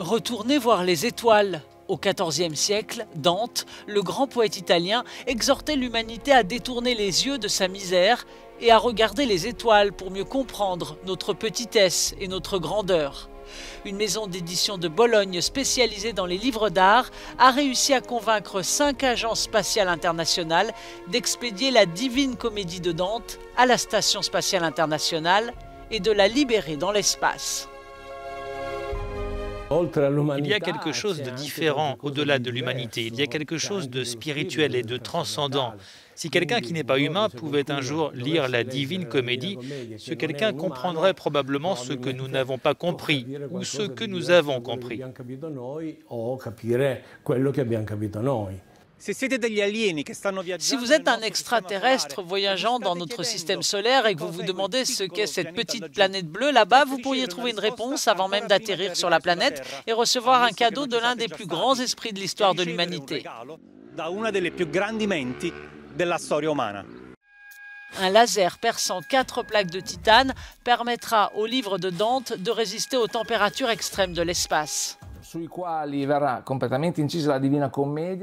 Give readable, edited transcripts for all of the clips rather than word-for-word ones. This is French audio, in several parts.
Retournez voir les étoiles. Au XIVe siècle, Dante, le grand poète italien, exhortait l'humanité à détourner les yeux de sa misère et à regarder les étoiles pour mieux comprendre notre petitesse et notre grandeur. Une maison d'édition de Bologne spécialisée dans les livres d'art a réussi à convaincre 5 agences spatiales internationales d'expédier la Divine Comédie de Dante à la Station spatiale internationale et de la libérer dans l'espace. Il y a quelque chose de différent au-delà de l'humanité. Il y a quelque chose de spirituel et de transcendant. Si quelqu'un qui n'est pas humain pouvait un jour lire la Divine Comédie, ce quelqu'un comprendrait probablement ce que nous n'avons pas compris ou ce que nous avons compris. Si vous êtes un extraterrestre voyageant dans notre système solaire et que vous vous demandez ce qu'est cette petite planète bleue là-bas, vous pourriez trouver une réponse avant même d'atterrir sur la planète et recevoir un cadeau de l'un des plus grands esprits de l'histoire de l'humanité. Un laser perçant 4 plaques de titane permettra au livre de Dante de résister aux températures extrêmes de l'espace.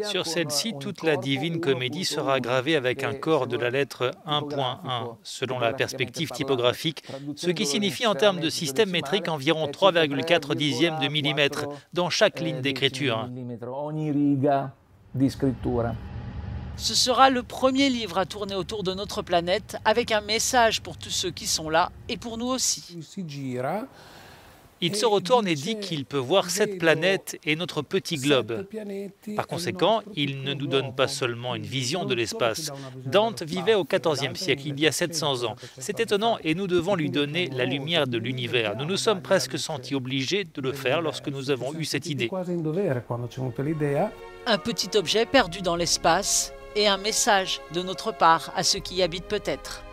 Sur celle-ci, toute la Divine Comédie sera gravée avec un corps de la lettre 1.1, selon la perspective typographique, ce qui signifie en termes de système métrique environ 3,4 dixièmes de millimètre dans chaque ligne d'écriture. Ce sera le premier livre à tourner autour de notre planète avec un message pour tous ceux qui sont là et pour nous aussi. Il se retourne et dit qu'il peut voir cette planète et notre petit globe. Par conséquent, il ne nous donne pas seulement une vision de l'espace. Dante vivait au XIVe siècle, il y a 700 ans. C'est étonnant et nous devons lui donner la lumière de l'univers. Nous nous sommes presque sentis obligés de le faire lorsque nous avons eu cette idée. Un petit objet perdu dans l'espace et un message de notre part à ceux qui y habitent peut-être.